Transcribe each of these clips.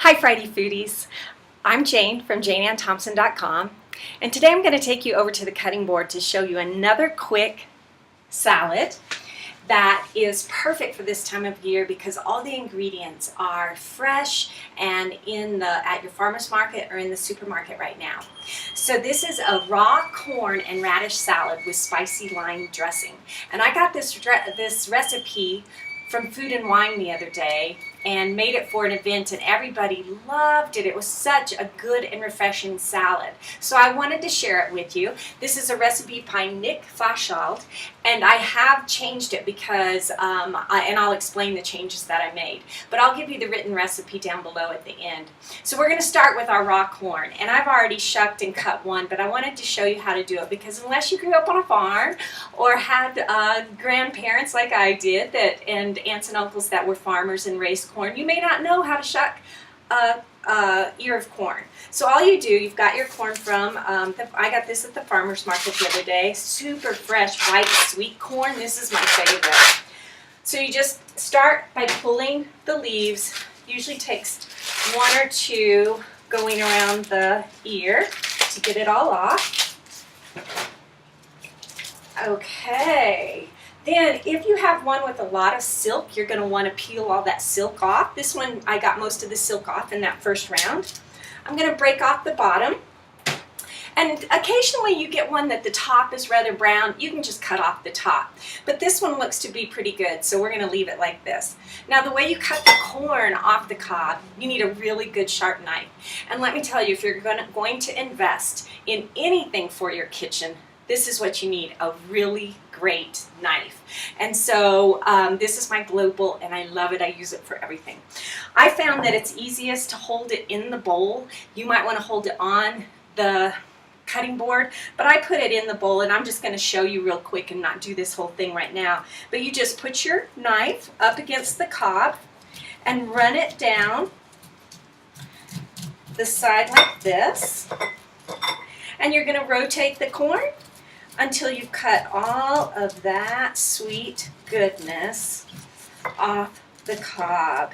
Hi Friday Foodies, I'm Jane from janeannthompson.com, and today I'm going to take you over to the cutting board to show you another quick salad that is perfect for this time of year because all the ingredients are fresh and at your farmer's market or in the supermarket right now. So this is a raw corn and radish salad with spicy lime dressing, and I got this recipe from Food and Wine the other day and made it for an event, and everybody loved it. It was such a good and refreshing salad. So I wanted to share it with you. This is a recipe by Nick Faschald, and I have changed it because, and I'll explain the changes that I made. But I'll give you the written recipe down below at the end. So we're gonna start with our raw corn, and I've already shucked and cut one, but I wanted to show you how to do it because unless you grew up on a farm or had grandparents like I did and aunts and uncles that were farmers and raised corn, you may not know how to shuck a ear of corn. So all you do, you've got your corn from, I got this at the farmer's market the other day, super fresh, white, sweet corn. This is my favorite. So you just start by pulling the leaves. Usually takes one or two going around the ear to get it all off. Okay. Then if you have one with a lot of silk, you're going to want to peel all that silk off. This one, I got most of the silk off in that first round. I'm going to break off the bottom. And occasionally you get one that the top is rather brown. You can just cut off the top. But this one looks to be pretty good, so we're going to leave it like this. Now the way you cut the corn off the cob, you need a really good sharp knife. And let me tell you, if you're going to invest in anything for your kitchen, this is what you need, a really great knife. And so this is my global, and I love it. I use it for everything. I found that it's easiest to hold it in the bowl. You might want to hold it on the cutting board, but I put it in the bowl, and I'm just going to show you real quick and not do this whole thing right now. But you just put your knife up against the cob and run it down the side like this, and you're going to rotate the corn until you've cut all of that sweet goodness off the cob.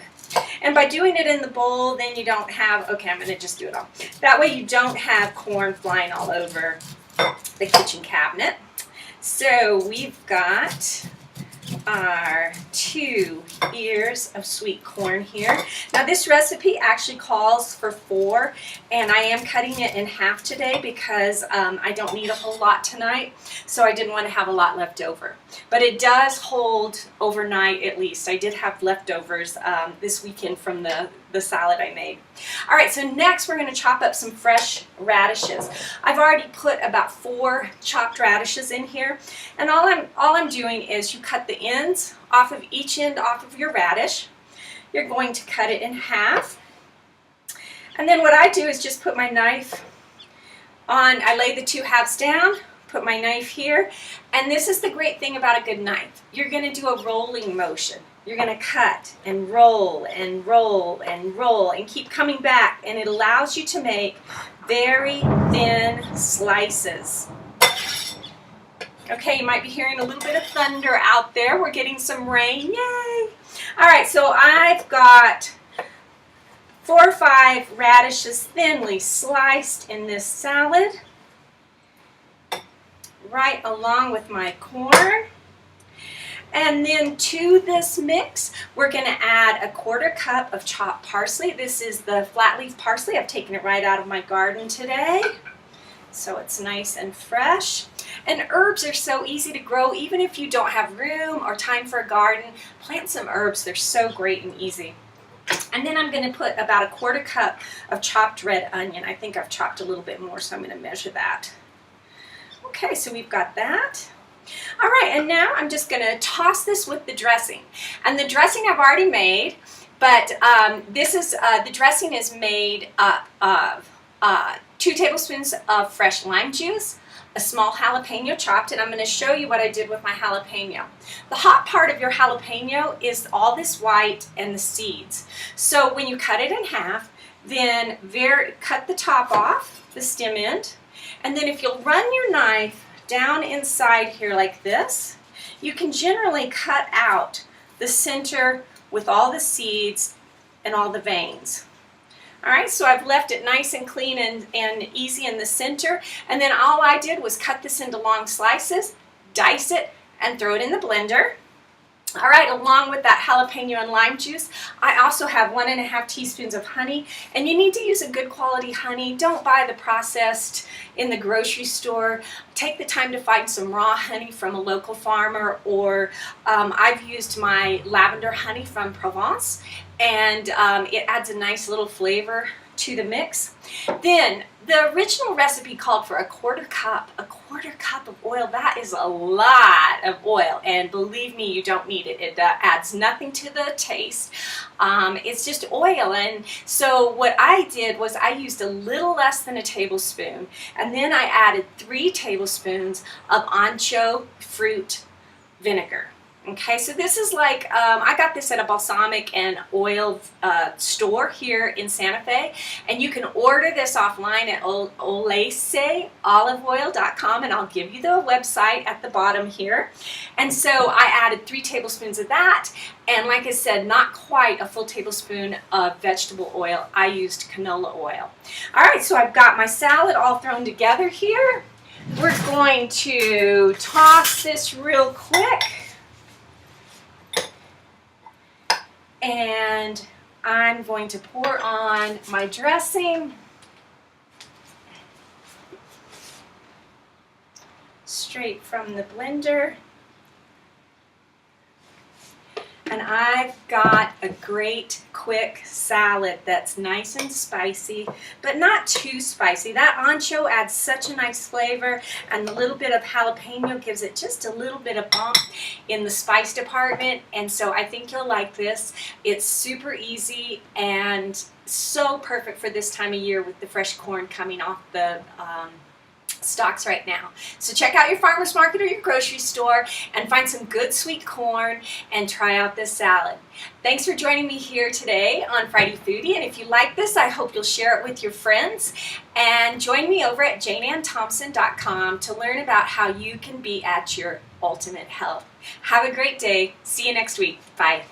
And by doing it in the bowl, then you don't have, okay, I'm going to just do it all. That way you don't have corn flying all over the kitchen cabinet. So we've got our 2 ears of sweet corn here. Now this recipe actually calls for 4, and I am cutting it in half today because I don't need a whole lot tonight, so I didn't want to have a lot left over. But it does hold overnight at least. I did have leftovers this weekend from the salad I made. All right, so next we're going to chop up some fresh radishes. I've already put about 4 chopped radishes in here, and all I'm doing is you cut the ends off of each end off of your radish. You're going to cut it in half, and then what I do is just put my knife on. I lay the 2 halves down, put my knife here, and this is the great thing about a good knife. You're going to do a rolling motion. You're going to cut and roll and roll and roll and keep coming back, and it allows you to make very thin slices. Okay, you might be hearing a little bit of thunder out there. We're getting some rain. Yay! All right, so I've got 4 or 5 radishes thinly sliced in this salad, right along with my corn. And then to this mix, we're going to add a 1/4 cup of chopped parsley. This is the flat leaf parsley. I've taken it right out of my garden today, so it's nice and fresh. And herbs are so easy to grow. Even if you don't have room or time for a garden, plant some herbs. They're so great and easy. And then I'm going to put about a 1/4 cup of chopped red onion. I think I've chopped a little bit more, so I'm going to measure that. Okay, so we've got that. All right, and now I'm just going to toss this with the dressing. And the dressing I've already made, but the dressing is made up of 2 tablespoons of fresh lime juice, a small jalapeno chopped, and I'm going to show you what I did with my jalapeno. The hot part of your jalapeno is all this white and the seeds. So when you cut it in half, then cut the top off, the stem end, and then if you'll run your knife down inside here like this, you can generally cut out the center with all the seeds and all the veins. All right, so I've left it nice and clean and easy in the center. And then all I did was cut this into long slices, dice it, and throw it in the blender. All right, along with that jalapeno and lime juice, I also have 1½ teaspoons of honey, and you need to use a good quality honey. Don't buy the processed in the grocery store. Take the time to find some raw honey from a local farmer, or I've used my lavender honey from Provence, and it adds a nice little flavor to the mix. Then the original recipe called for a quarter cup of oil. That is a lot of oil, and believe me, you don't need it. It adds nothing to the taste. It's just oil. And so what I did was I used a little less than a tablespoon, and then I added 3 tablespoons of ancho fruit vinegar. Okay, so this is like, I got this at a balsamic and oil store here in Santa Fe, and you can order this offline at oleseoliveoil.com, and I'll give you the website at the bottom here. And so I added 3 tablespoons of that, and like I said, not quite a full tablespoon of vegetable oil. I used canola oil. All right, so I've got my salad all thrown together here. We're going to toss this real quick. And I'm going to pour on my dressing straight from the blender. And I've got a great quick salad that's nice and spicy, but not too spicy. That ancho adds such a nice flavor, and the little bit of jalapeno gives it just a little bit of bump in the spice department, and so I think you'll like this. It's super easy and so perfect for this time of year with the fresh corn coming off the stalks right now. So check out your farmer's market or your grocery store and find some good sweet corn and try out this salad. Thanks for joining me here today on Friday Foodie, and if you like this, I hope you'll share it with your friends, and join me over at janeannethompson.com to learn about how you can be at your ultimate health. Have a great day. See you next week. Bye.